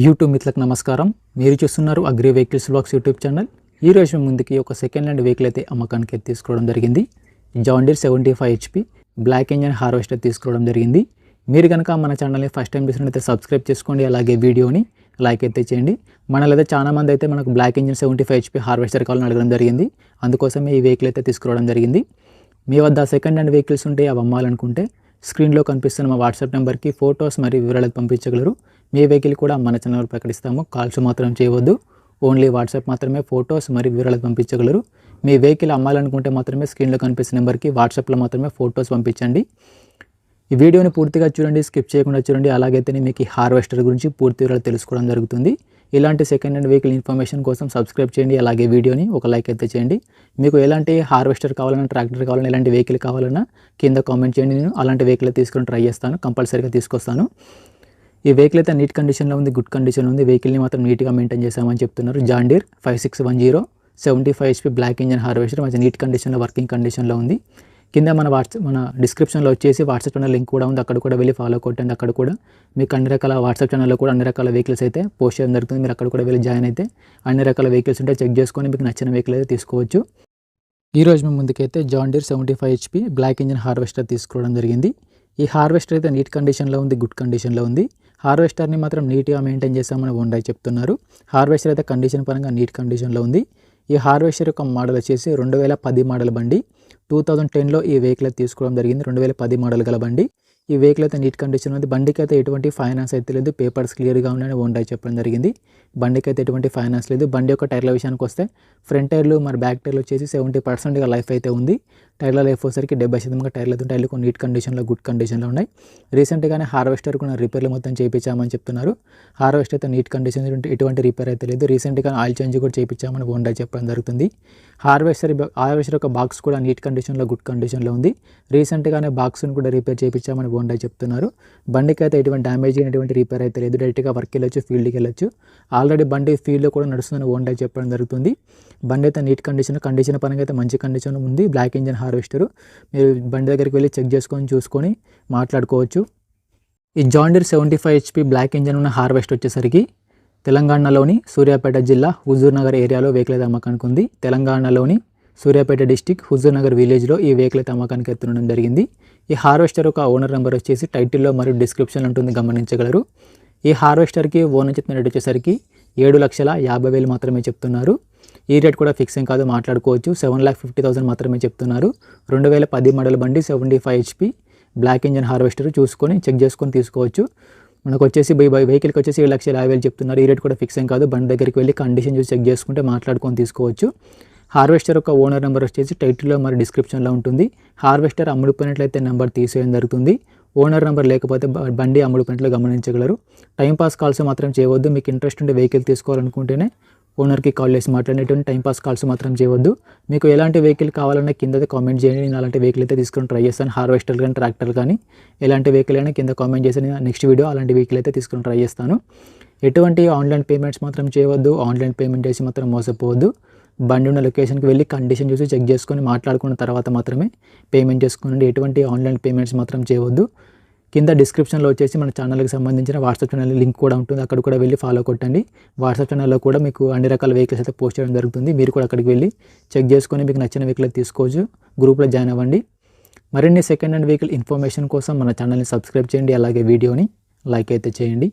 YouTube మిత్రులకు నమస్కారం. మీరు చూస్తున్నారు agri vehicles vlogs YouTube channel. ఈ రోజు ముందుకి ఒక సెకండ్ హ్యాండ్ వెహికల్ అయితే అమ్మకానికి తీసుకోవడం జరిగింది. John Deere 75 HP block engine harvester తీసుకోవడం జరిగింది. మీరు కనుక మన ఛానల్ని ఫస్ట్ టైం చూసినట్లయితే సబ్స్క్రైబ్ చేసుకోండి, అలాగే వీడియోని లైక్ అయితే చేయండి. మనలో అయితే చాలా మంది అయితే మనకు బ్లాక్ ఇంజన్ 75 HP హార్వెస్టర్ కావాలని అడగడం జరిగింది. అందుకోసమే ఈ వెహికల్ అయితే తీసుకోవడం జరిగింది. మీ వద్ద సెకండ్ హ్యాండ్ వెహికల్స్ ఉంటే అవి అమ్మాలనుకుంటే స్క్రీన్లో కనిపిస్తున్న మా వాట్సాప్ నెంబర్కి ఫొటోస్ మరియు వివరాలు పంపించగలరు. మీ వెహికల్ కూడా మన ఛానల్ ప్రకటిస్తాము. కాల్స్ మాత్రం చేయవద్దు, ఓన్లీ వాట్సాప్ మాత్రమే ఫొటోస్ మరియు వివరాలు పంపించగలరు. మీ వెహికల్ అమ్మాలనుకుంటే మాత్రమే స్క్రీన్లో కనిపిస్తున్న నెంబర్కి వాట్సాప్లో మాత్రమే ఫొటోస్ పంపించండి. ఈ వీడియోని పూర్తిగా చూడండి, స్కిప్ చేయకుండా చూడండి. అలాగైతేనే మీకు ఈ హార్వెస్టర్ గురించి పూర్తి వివరాలు తెలుసుకోవడం జరుగుతుంది. ఇలాంటి సెకండ్ హ్యాండ్ వెహికల్ ఇన్ఫర్మేషన్ కోసం సబ్స్క్రైబ్ చేయండి, అలాగే వీడియోని ఒక లైక్ అయితే చేయండి. మీకు ఎలాంటి హార్వెస్టర్ కావాలన్నా, ట్రాక్టర్ కావాలన్నా, ఎలాంటి వెహికల్ కావాలన్నా కింద కామెంట్ చేయండి. నేను అలాంటి వెహికల్ తీసుకొని ట్రై చేస్తాను, కంపల్సరీగా తీసుకొస్తాను. ఈ వెహికల్ అయితే నీట్ కండిషన్లో ఉంది, గుడ్ కండిషన్లో ఉంది. వెహికల్ని మాత్రం నీట్గా మెయింటైన్ చేసామని చెప్తున్నారు. John Deere 5610 75 HP block engine harvester మంచి నీట్ కండిషన్లో, వర్కింగ్ కండిషన్లో ఉంది. కింద మన డిస్క్రిప్షన్లో వచ్చేసి వాట్సాప్ ఛానల్ లింక్ కూడా ఉంది, అక్కడ కూడా వెళ్ళి ఫాలో కొట్టండి. అక్కడ కూడా మీకు అన్ని రకాల వాట్సాప్ ఛానల్లో కూడా అన్ని రకాల వెహికల్స్ అయితే పోస్ట్ చేయడం జరుగుతుంది. మీరు అక్కడ కూడా వెళ్ళి జాయిన్ అయితే అన్ని రకాల వెహికల్స్ ఉంటే చెక్ చేసుకొని మీకు నచ్చిన వెహికల్ అయితే తీసుకోవచ్చు. ఈ రోజు మేము ముందుకైతే John Deere 75 HP block engine harvester తీసుకోవడం జరిగింది. ఈ హార్వెస్టర్ అయితే నీట్ కండిషన్లో ఉంది, గుడ్ కండిషన్లో ఉంది. హార్వెస్టర్ని మాత్రం నీట్గా మెయింటైన్ చేస్తామని ఓనర్ చెప్తున్నారు. హార్వెస్టర్ అయితే కండిషన్ పరంగా నీట్ కండిషన్లో ఉంది. ఈ హార్వెస్టర్ యొక్క మోడల్ వచ్చేసి 2010 మోడల్ బండి. 2010లో ఈ వెహికల్ తీసుకోవడం జరిగింది. 2010 మోడల్ గల బండి. ఈ వెహికల్ అయితే నీట్ కండిషన్ ఉంది. బండికి అయితే ఎటువంటి ఫైనాన్స్ అయితే లేదు, పేపర్స్ క్లియర్గా ఉన్నాయని ఓనర్ చెప్పడం జరిగింది. బండికి అయితే ఎటువంటి ఫైనాన్స్ లేదు. బండి యొక్క టైర్ల విషయానికి వస్తే ఫ్రంట్ టైర్లు మరి బ్యాక్ టైర్లు వచ్చేసి 70% లైఫ్ అయితే ఉంది. టైర్ల లైఫ్ వచ్చేసరికి 70% టైర్లు అయితే టైర్లు కొన్ని నీట్ కండిషన్లో, గుడ్ కండిషన్లో ఉన్నాయి. రీసెంట్గానే హార్వెస్టర్ కూడా రిపేర్లు మొత్తం చేయించామని చెప్తున్నారు. హార్వెస్టర్ అయితే నీట్ కండిషన్, ఎటువంటి రిపేర్ అయితే లేదు. రీసెంట్గా ఆయిల్ చేంజ్ కూడా చేయించామని ఓనర్ చెప్పడం జరుగుతుంది. హార్వెస్టర్ యొక్క బాక్స్ కూడా నీట్ కండిషన్లో, గుడ్ కండిషన్లో ఉంది. రీసెంట్గానే బాక్స్ను కూడా రిపేర్ చేయించామని ఓనర్ చెప్తున్నారు. బండికి అయితే ఎటువంటి డ్యామేజ్, ఎటువంటి రిపేర్ అయితే లేదు. డైరెక్ట్గా వర్క్ వెళ్ళొచ్చు, ఫీల్డ్కి వెళ్ళొచ్చు. ఆల్రెడీ బండి ఫీల్డ్లో కూడా నడుస్తుందని ఓనర్ చెప్పడం జరుగుతుంది. బండి అయితే నీట్ కండిషన్ పరంగా అయితే మంచి కండిషన్ ఉంది. బ్లాక్ ఇంజన్ హార్వెస్టర్ మీరు బండి దగ్గరికి వెళ్ళి చెక్ చేసుకొని చూసుకొని మాట్లాడుకోవచ్చు. ఈ John Deere 75 HP block engine ఉన్న హార్వెస్టర్ వచ్చేసరికి తెలంగాణలోని సూర్యాపేట జిల్లా హుజూర్ నగర్ ఏరియాలో వెహికల్ అయితే అమ్మకానికి ఉంది. తెలంగాణలోని సూర్యాపేట డిస్టిక్ హుజూర్ నగర్ విలేజ్లో ఈ వెహికల్ అయితే అమ్మకానికి ఎత్తడం జరిగింది. ఈ హార్వెస్టర్ యొక్క ఓనర్ నెంబర్ వచ్చేసి టైటిల్లో మరియు డిస్క్రిప్షన్లో ఉంటుంది, గమనించగలరు. ఈ హార్వెస్టర్కి ఓనర్ చెప్పిన రేట్ వచ్చేసరికి 7,50,000 మాత్రమే చెప్తున్నారు. ఈ రేట్ కూడా ఫిక్సింగ్ కాదు, మాట్లాడుకోవచ్చు. 7,50,000 మాత్రమే చెప్తున్నారు. 2010 మోడల్ బండి, 75 HP బ్లాక్ ఇంజన్ హార్వెస్టర్ చూసుకొని చెక్ చేసుకొని తీసుకోవచ్చు. మనకు వచ్చేసి వెహికల్కి వచ్చేసి 7,50,000 చెప్తున్నారు. ఈ రేట్ కూడా ఫిక్సింగ్ కాదు. బండి దగ్గరికి వెళ్ళి కండిషన్ చూసి చెక్ చేసుకుంటే మాట్లాడుకొని తీసుకోవచ్చు. హార్వెస్టర్ యొక్క ఓనర్ నెంబర్ వచ్చేసి టైటిల్లో మరి డిస్క్రిప్షన్లో ఉంటుంది. హార్వెస్టర్ అమ్ముడుపోయినట్లయితే నెంబర్ తీసేయడం జరుగుతుంది. ఓనర్ నెంబర్ లేకపోతే బండి అమ్ముడుపోయినట్లు గమనించగలరు. టైంపాస్ కాల్స్ మాత్రం చేయవద్దు. మీకు ఇంట్రెస్ట్ ఉంటే వెహికల్ తీసుకోవాలనుకుంటేనే ఓనర్కి కాల్ చేసి మాట్లాడేటువంటి టైంపాస్ కాల్స్ మాత్రం చేయవద్దు. మీకు ఎలాంటి వెహికల్ కావాలన్నా కింద కామెంట్ చేయండి. నేను అలాంటి వెహికల్ అయితే తీసుకొని ట్రై చేస్తాను. హార్వెస్టర్ కానీ, ట్రాక్టర్ కానీ ఎలాంటి వెహికల్ అయినా కింద కామెంట్ చేసి నేను నెక్స్ట్ వీడియో అలాంటి వెహికల్ అయితే తీసుకొని ట్రై చేస్తాను. ఎటువంటి ఆన్లైన్ పేమెంట్స్ మాత్రం చేయవద్దు. ఆన్లైన్ పేమెంట్ చేసి మాత్రం మోసపోవద్దు. బండి ఉన్న లొకేషన్కి వెళ్ళి కండిషన్ చూసి చెక్ చేసుకొని మాట్లాడుకున్న తర్వాత మాత్రమే పేమెంట్ చేసుకోండి. ఎటువంటి ఆన్లైన్ పేమెంట్స్ మాత్రం చేయవద్దు. కింద డిస్క్రిప్షన్లో వచ్చేసి మన ఛానల్కి సంబంధించిన వాట్సాప్ ఛానల్ లింక్ కూడా ఉంటుంది, అక్కడ కూడా వెళ్ళి ఫాలో కొట్టండి. వాట్సాప్ ఛానల్లో కూడా మీకు అన్ని రకాల వెహికల్స్ అయితే పోస్ట్ చేయడం జరుగుతుంది. మీరు కూడా అక్కడికి వెళ్ళి చెక్ చేసుకొని మీకు నచ్చిన వెహికల్ తీసుకోవచ్చు. గ్రూప్లో జాయిన్ అవ్వండి. మరిన్ని సెకండ్ హ్యాండ్ వెహికల్ ఇన్ఫర్మేషన్ కోసం మన ఛానల్ని సబ్స్క్రైబ్ చేయండి, అలాగే వీడియోని లైక్ అయితే చేయండి.